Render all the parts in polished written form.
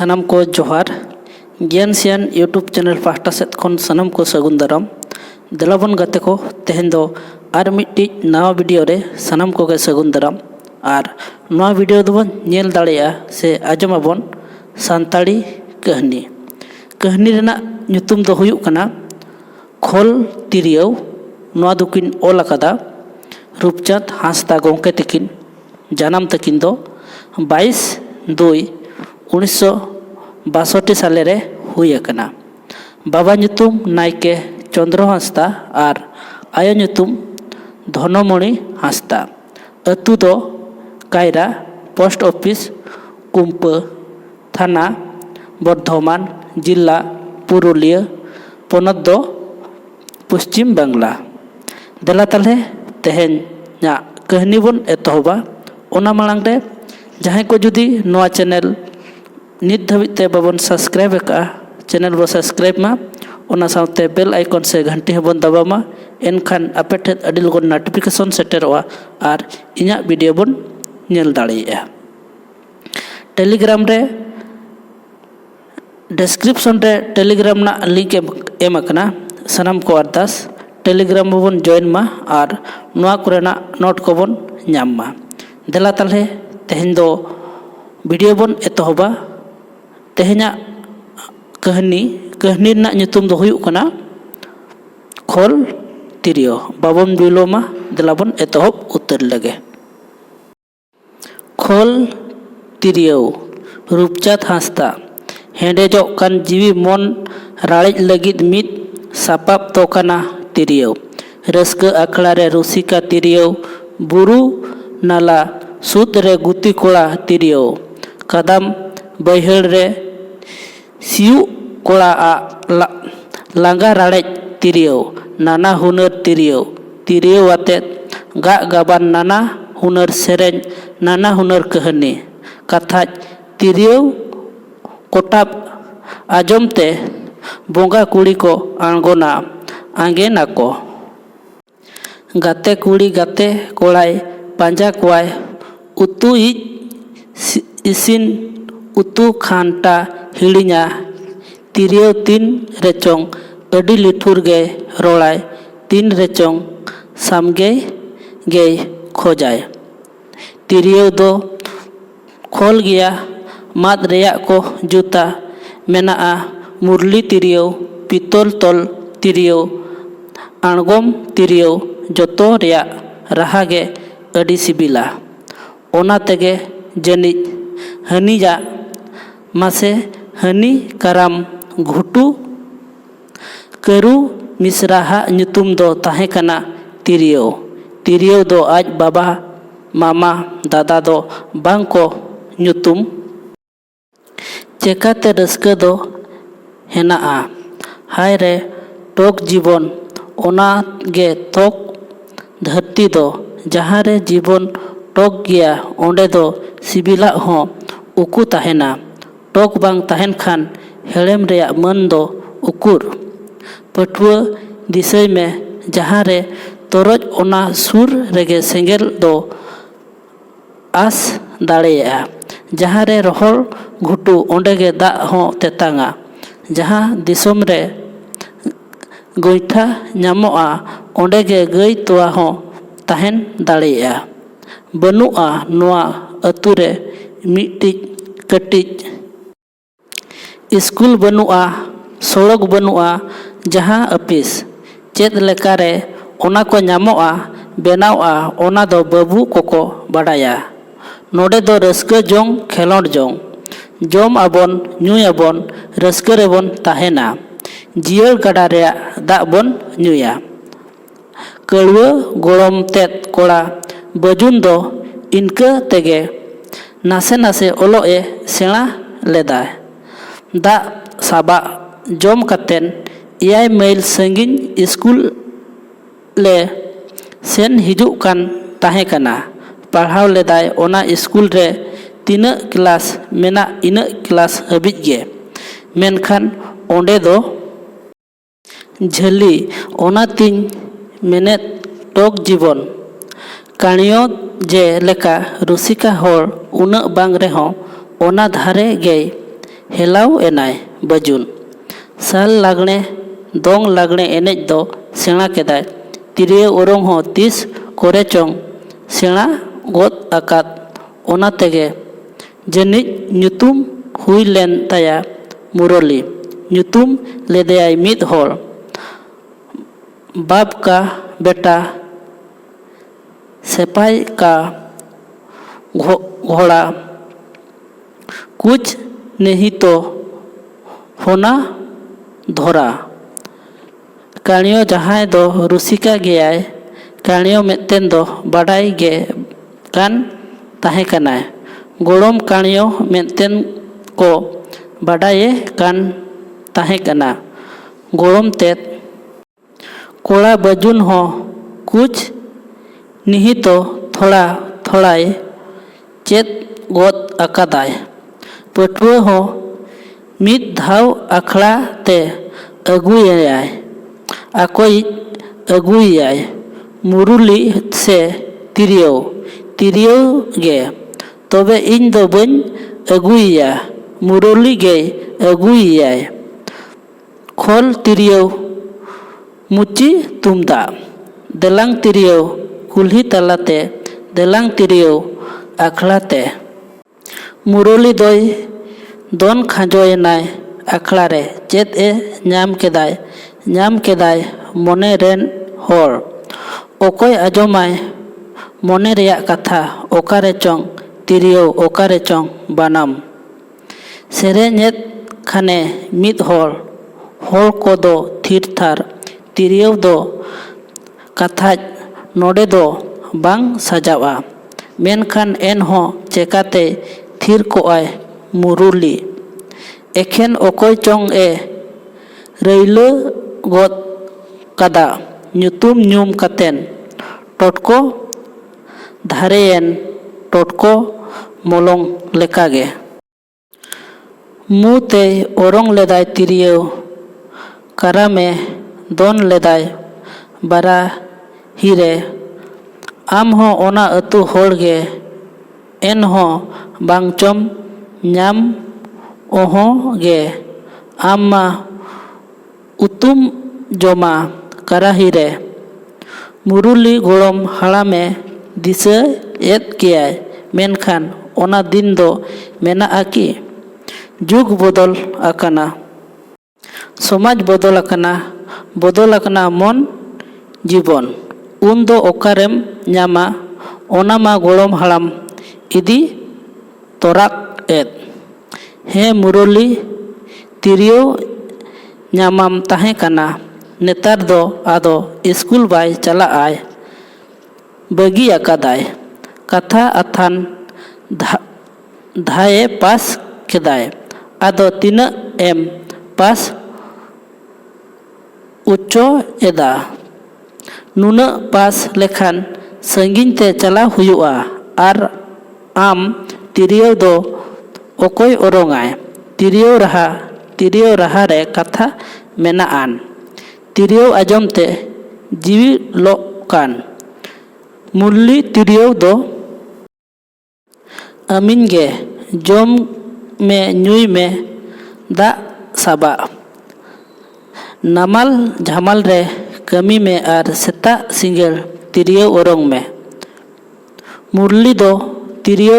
सानाम को जोहार ज्ञान सियान यूट्यूब चैनल पास्टा सेट खन सानाम को सगुन दाराम देलाबन गाते को तेहेन दो आर मिट्टी नवा वीडियो रे सानाम को गे सगुन दाराम और नवा वीडियो दोबन नेल दाड़ेया से आजमाबन सानताड़ी कहनी रेना ᱧᱩᱛᱩᱢ दो हुयुग कना खोल तिरियो नवा दुकिन ओल अकादा रूपचाँद हांसदा गोंके तकिन जानाम तकिन दो 22/2/1962 साले रे हुई अकना। बाबा ᱧᱩᱛᱩᱢ नायके चंद्र हांसदा और आयो ᱧᱩᱛᱩᱢ धनमणि हांसदा। अतु दो कायरा पोस्ट ऑफिस कुंपा थाना बर्धमान जिला पुरुलिया पोनत दो पश्चिम बांग्ला। देला ताले तेहेन ना कहनी बन एतहबा ओना मांग रे जहां को जुदी नवा चैनल नित धाबिते बाबन सब्सक्राइब का चैनल बो सब्सक्राइब मा ओना साउते बेल आइकन से घंटी हबन दबामा एनखान अपेठे अडी लगन नोटिफिकेशन सेटरवा और इना वीडियो बन नेल दाड़ेया। टेलीग्राम रे डिस्क्रिप्शन रे टेलीग्राम ना लिंक एम अकना सनाम को अरदास टेलीग्राम बन जॉइन मा और नवा कोरेना नोट को बन नाम मा। देला ताले तेहेन दो वीडियो बन एतहबा तेहेना कहनी ना ᱧᱩᱛᱩᱢ दो हुयुग कना खोल तिरियो बाबन बिलोमा देला बन एतहब उतर लगे। खोल तिरियो रूपचाँद हांसदा हेंडेजो कान जीवी मन राड़ेज लगिद मिद सापाब तो कना तिरियो रस्क आखड़ा रे रुसिका तिरियो बुरु नाला सुद रे गुती कोड़ा तिरियो कदम बैहड़ रे सियु कोड़ा लांगा राड़ेज तिरियो नाना हुनर तिरियो वाते गा गाबान नाना हुनर सेरेन नाना हुनर कहनी कथा तिरियो कोटाब आजमते बोंगा कुड़ी को आंगोना आंगेना को गाते कुड़ी गाते कोड़ाई पांजा कोआय उतु इसिन उतु खानटा हिड़िया तिरियो तीन रेचोंग अडी लिठुर गे रोड़ाय तीन रेचोंग सामगे गे खोजाय तिरियो दो खोल गया माद रेया को जूता मेना मुरली तिरियो पितल तोल तिरियो आणगोम तिरियो जतो रेया रहा गे अडी सिबिला ओना तेगे जनिज हनीजा मासे हनी कराम घुटू करू मिश्राहा ᱧᱩᱛᱩᱢ दो ताहे कना तिरियो दो आज बाबा मामा दादा दो बांग को ᱧᱩᱛᱩᱢ चेकाते रस्का दो हेना हाय रे टोक जीवन ओना गे तोक धरती दो जहाँ रे जीवन टोक गया ओंडे दो सिबिला हो उकू ताहेना टोक बांग ताहेन खान हेड़ेम रेया मन दो उकुर पटुआ दिसय में जहाँ रे तोरज ओना सुर रेगे सेंगेल दो आस दाड़ेया जहाँ रे रोहल घुटू ओंडे गे दा हो तेतांगा जहाँ दिसोम रे गोइठा ᱧᱟᱢᱚᱜᱼᱟ ओंडे गे गई तोआ हो ताहेन दाड़ेया बनुआ नोआ अतु रे मिट्टिज कटिज स्कूल बनुआ सड़क बनुआ जहाँ अफिस चेद लेकारे ओना को ᱧᱟᱢᱚᱜᱼᱟ बेनावआ ओना दो बाबू कोको बाड़ाया नोडे दो रस्का जोंग खेलोड जोंग जोम आबन ᱧᱩᱭ आबन रस्का रेबन ताहेना जियर गड़ा रे दा बन ᱧᱩᱭᱟ कड़ुआ गोड़म तेत कोड़ा बजुन दो इनका तेगे नासे नासे ओलो ए सेना लेदा दा साबा जोम कतेन 6 माइल संगिन स्कूल ले सेन हिजुक कान ताहे कना पढ़ाव लेदाय ओना स्कूल रे तीन क्लास मेना इन क्लास हबिज गे मेनखान ओंडे दो झली ओना तीन मेने टोक जीवन कानियो जे लेका रुसिका होर उना बांग रे हो ओना धारे गे हेलाव एनाय बाजुन साल लागणे दोंग लागणे एनेज दो सेणा केदाय तिरियो ओरंग हो तीस कोरे चोंग सेणा गोद आकाद ओना तेगे जनिज ᱧᱩᱛᱩᱢ हुई लेन ताया मुरली ᱧᱩᱛᱩᱢ लेदेयाय मिद होड़ बाप का बेटा सिपाही का घोड़ा कुछ नहीं तो होना धोरा कानियो जहां दो रुसिका गयाय कानियो मेतेन दो बाडाई गे कान ताहे कनाय गोड़म कानियो मेतेन को बाडाये कान ताहे कना गोड़म तेत कोड़ा बजुन हो कुछ नहीं तो थोड़ा थोड़ाए चेत गोद अकादाय पटुआ हो मिद धाव अखड़ा ते अगुयाय अकोई अगुयाय मुरुली से तिरियो गे तबे इन दो बन अगुया मुरुली गे अगुयाय खोल तिरियो मुची तुमदा देलांग तिरियो कुल्ही तलाते देलांग तिरियो अखड़ाते मुरली दोय दोन खाजोयनाय अखड़ा रे चेत ए ᱧᱟᱢ केदाय मने रेन होर ओकोय आजोमाय मने रेया कथा ओकारे चोंग तिरियो ओकारे चोंग बानाम सेरेñेत खाने मिद होर को दो थीर थार तिरियो दो कथा नोडे दो बांग सजावा मेनखान एन हो चेकाते थीर कोआय मुरुली एखेन ओकोय चोंग ए रैलो गोद कदा ᱧᱩᱛᱩᱢ ᱧᱩᱢ कतेन टोटको धारेयन टोटको मोलोंग लेकागे मुते ओरोंग लेदाय तिरियो करामे दोन लेदाय बारा हिरे आम हो ओना अतु होड़गे एन हो बांगचोम ᱧᱟᱢ ओहो गे आम मा उतुम जोमा कराही रे मुरुली गोड़म हाड़ामे दिशा एद कियाय मेनखान ओना दिन दो मेना आकी जुग बदल आकना समाज बदल आकना मन जीवन उन दो ओकारेम ᱧᱟᱢᱟ ओना मा गोड़म हाड़ाम इदी तोराक एद हे मुरली तिरियो ᱧᱟᱢᱟम ताहे कना नेतार दो आदो स्कूल बाय चला आय बगी अकादाय कथा अथान धाये पास केदाय आदो तीना एम पास उच्चो एदा नुना पास लेखान संगिन ते चला हुयुआ आर आम तिरियो दो ओकोय ओरोंगाय तिरियो रहा रे कथा मेना आन तिरियो आजम ते जीवी लोकान मुरली तिरियो दो अमीन गे जोम में ᱧᱩᱭ में दा साबा नमाल झमाल रे कमी में आर सेता सिंगल तिरियो ओरोंग में मुरली दो तिरियो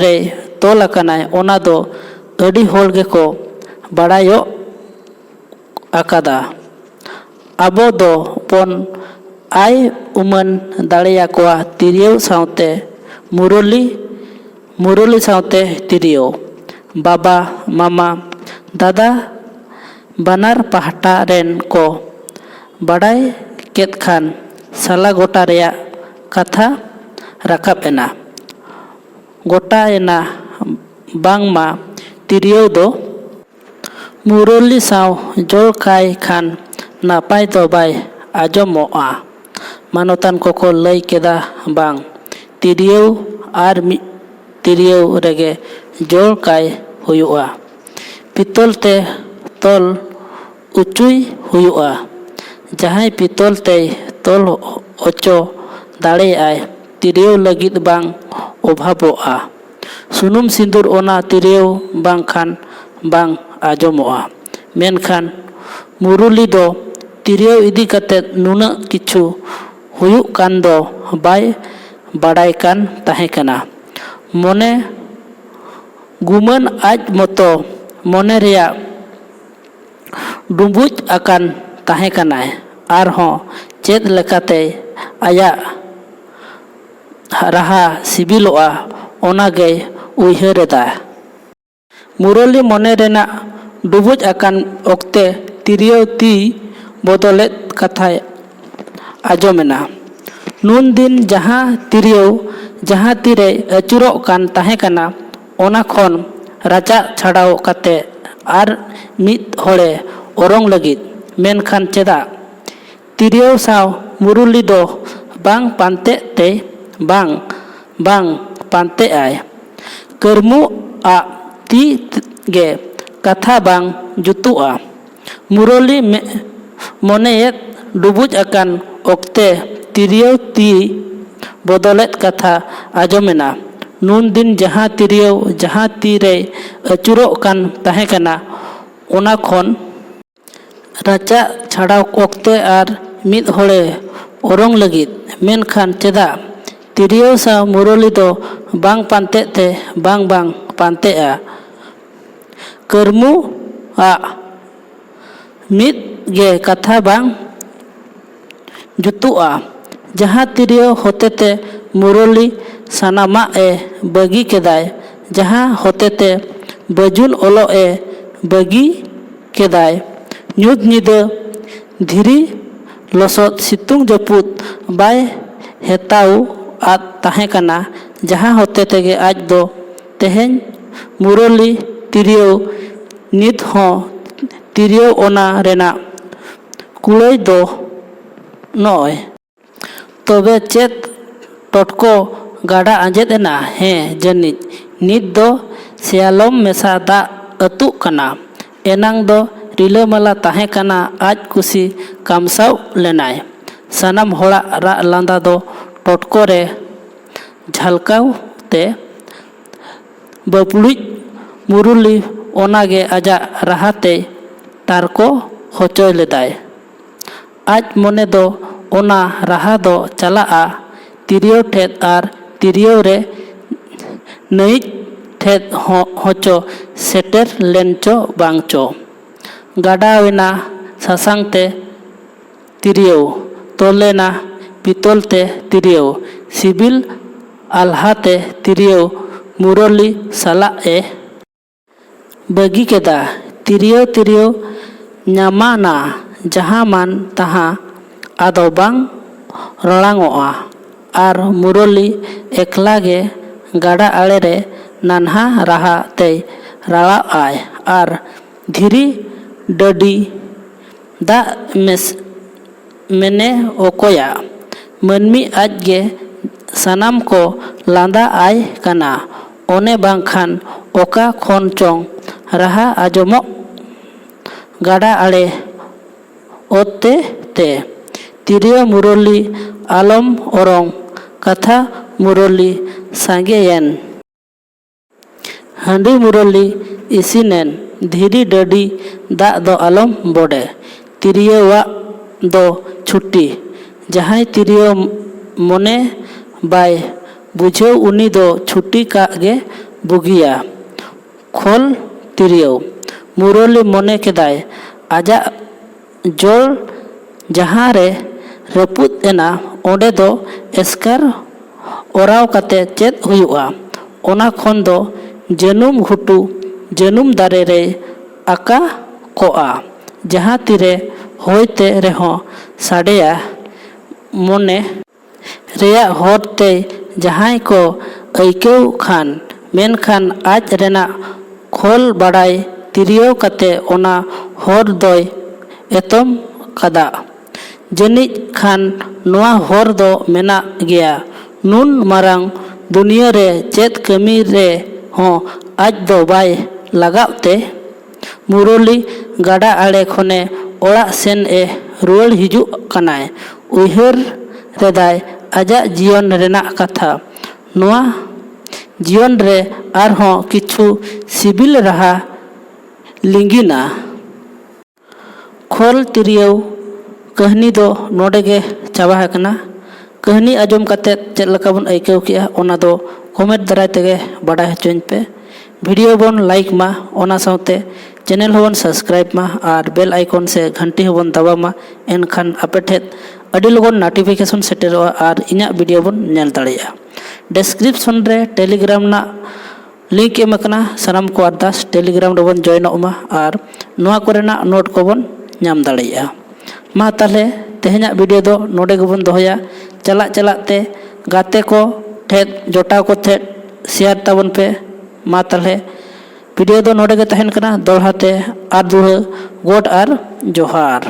रे तोल अकानाय ओना दो अडी होड़ गे को बाड़ायो आकादा आबो दो पन आय उमन दाड़ेया कोआ तिरियो सावते मुरली सावते तिरियो बाबा मामा दादा बानार पहाटा रेन को बाड़ाय केत खान साला गोटा रेया कथा राकाब एना गोटा एना बांगमा तिरियो दो मुरली साव जोड़ काय खान नापाय तो बाय आजमोआ मानोतान को लय केदा बांग तिरियो आर तिरियो रेगे जोड़ काय हुयुआ पितल ते तोल उचुई हुयुआ जहां पितल ते तोल ओचो दाड़े आय तिरियो लगित बांग अभाबोआ सुनुम सिंदूर ओना तिरियो बांग Khan bang ajomoa. Menkhan Muruli do tiryo idi katet nunak kichu huyuk kan do bai badai kan tahe kana. Mone guman aj moto mone reya dumbuj akan tahe kanai arhon ched lekate aya raha sibiloa onage uyhereda. Murali mone rena dubuj akan okte tiryo ti bodolet kathai ajomena. Nun din jaha tiryo jaha tire achurok kan tahe kana ona khon raja chhadao kate ar mid hore orong lagit. Menkhan cheda tiryo saw Muruli do bang pante te bang pante ay. Kermu a ti ge katha bang jutua. Murali moneyet dubuj akan okte tiryo ti bodolet katha ajomena. Nun din jaha tiryo jaha tire achurok kan tahe kana ona khon raja chhadao okte ar mid hore orong lagit. Menkhan cheda tiryo sa Murali do bang pante te bang pante a. Kermu a mid ge katha bang jutua. Jaha tiryo hotete Murali sanama e bagi kedai. Jaha hotete bajun olo e bagi kedai. Nyut nyida dhiri losot situng japut bai hetau at tahe kana. Jaha hotete ge aj do teheny Murali tiryo nit ho tiryo ona rena kulay do noy. Tobe chet totko gada anjet ena he janit nit do sealom mesa da atuk kana. Enang do rilamala tahe kana aj kusi kamsau lenai. Sanam hora ra landa do totko re jhalkaw te bapluj Muruli onage aja rahate tarko hocoy ledai. Aj mone do ona raha do chalaa tiryo thet ar tiryo re naik thet hoco seter lenco bangco. Gada wena sasang te tiryo tolena pitol te tiryo sibil alhate tiryo Murali sala e bagi keda. Tiryo nyamana jahaman taha ado bang rolangoa ar Murali eklage gada ale re nanha raha te rala ay ar dhiri dadi da mene okoya. Manmi aj ge sanam ko landa ay kana. One bangkhan oka khon chong raha ajomok gada ale otte te. Tiryo Murali alom orong katha Murali sangeyen. Handi Murali isinen dhiri dadi da do alom bode. Tiryo wa do chuti. Jahai tiryo mone bai bujhau uni do chuti ka ge bugia. Khol tiryo Murali mone kedai aja jol jaha re raput ena onde do eskar oraw kate chet huyuga. Ona khon do janum ghutu janum dare re aka koa. Jaha tire hoyte reho sadeya mone reya hor te jahai ko aikew khan. Menkhan aj rena khol badai tiryo kate ona hor doy etom kada. Janij khan noa hor do mena geya. Nun marang dunia re chet kami re ho aj do bai lagaw te. Murali gada ale khone orak sen e ruwar hijuk kanai. Uyhar redai aja jion renak katha. Noa jion re arho kichu sibil raha ᱞᱤᱸᱜᱤᱱᱟ। ᱠᱷᱚᱞ ᱛᱤᱨᱭᱟᱹᱣ ᱠᱟᱹᱦᱱᱤ ᱫᱚ ᱱᱚᱰᱮ ᱜᱮ ᱪᱟᱵᱟ ᱟᱠᱟᱱᱟ। ᱠᱟᱹᱦᱱᱤ ᱟᱸᱡᱚᱢ ᱠᱟᱛᱮᱫ ᱪᱮᱫ ᱞᱮᱠᱟ ᱵᱚᱱ ᱟᱹᱭᱠᱟᱹᱣ ᱠᱮᱜᱼᱟ ᱚᱱᱟ ᱫᱚ ᱠᱚᱢᱮᱱᱴ ᱫᱟᱨᱟᱭ ᱛᱮᱜᱮ ᱵᱟᱰᱟᱭ ᱦᱚᱪᱚᱧ ᱯᱮ। ᱵᱷᱤᱰᱤᱭᱳ ᱵᱚᱱ ᱞᱟᱭᱤᱠ ᱢᱟ, ᱚᱱᱟ ᱥᱟᱶᱛᱮ ᱪᱮᱱᱮᱞ ᱦᱚᱸᱵᱚᱱ ᱥᱟᱵᱥᱠᱨᱟᱭᱤᱵ ᱢᱟ ᱟᱨ ᱵᱮᱞ ᱟᱭᱠᱚᱱ ᱥᱮ ᱜᱷᱟᱱᱴᱤ ᱦᱚᱸᱵᱚᱱ ᱫᱟᱵᱟ ᱢᱟ। ᱮᱱᱠᱷᱟᱱ ᱟᱯᱮ ᱴᱷᱮᱱ ᱟᱹᱰᱤ ᱞᱚᱜᱚᱱ ᱱᱳᱴᱤᱯᱷᱤᱠᱮᱥᱚᱱ ᱥᱮᱴᱮᱨᱚᱜᱼᱟ ᱟᱨ ᱤᱧᱟᱹᱜ ᱵᱷᱤᱰᱤᱭᱳ ᱵᱚᱱ ᱧᱮᱞ ᱫᱟᱲᱮᱭᱟᱜᱼᱟ। ᱰᱮᱥᱠᱨᱤᱯᱥᱚᱱ ᱨᱮ ᱴᱮᱞᱤᱜᱨᱟᱢ ᱨᱮᱱᱟᱜ ᱞᱤᱝᱠ ᱮᱢ ᱟᱠᱟᱱᱟ। ᱥᱟᱱᱟᱢ ᱠᱚ ᱟᱨᱫᱟᱥ ᱴᱮᱞᱤᱜᱨᱟम ᱨᱮᱵᱚᱱ ᱡᱚᱭᱮᱱᱚᱜ ᱢᱟ ᱟᱨ ᱱᱚᱣᱟ ᱠᱚᱨᱮᱱᱟᱜ ᱱᱳᱴ ᱠᱚᱵᱚन ᱧᱟᱢ ᱫᱟᱲᱮᱭᱟᱜᱼᱟ। ᱢᱟ ᱛᱟᱦᱚᱞᱮ ᱛᱮᱦᱮᱧᱟᱜ ᱵᱷᱤᱰᱤᱭᱳ ᱫᱚ ᱱᱚᱰᱮ ᱜᱮᱵᱚᱱ ᱫᱚᱦᱚᱭᱟ। ᱪᱟᱞᱟᱜ ᱪᱟᱞᱟᱜ te ᱜᱟᱛᱮ ko ᱴᱷᱮᱱ ᱡᱚᱴᱟᱣ ko ᱴᱷᱮᱱ শেয়ার ᱛᱟᱵᱚᱱ ᱯᱮ। ᱢᱟ ᱛᱟᱦᱚᱞᱮ ᱵᱷᱤᱰᱤᱭᱳ ᱫᱚ ᱱᱚᱰᱮ ᱜᱮ ᱛᱟᱦᱮᱱ ᱠᱟᱱᱟ। ᱫᱚᱲᱦᱟ te ᱟᱨ ᱫᱩᱲᱦᱟᱹ ᱜᱚᱰ ᱟᱨ ᱡᱚᱦᱟᱨ।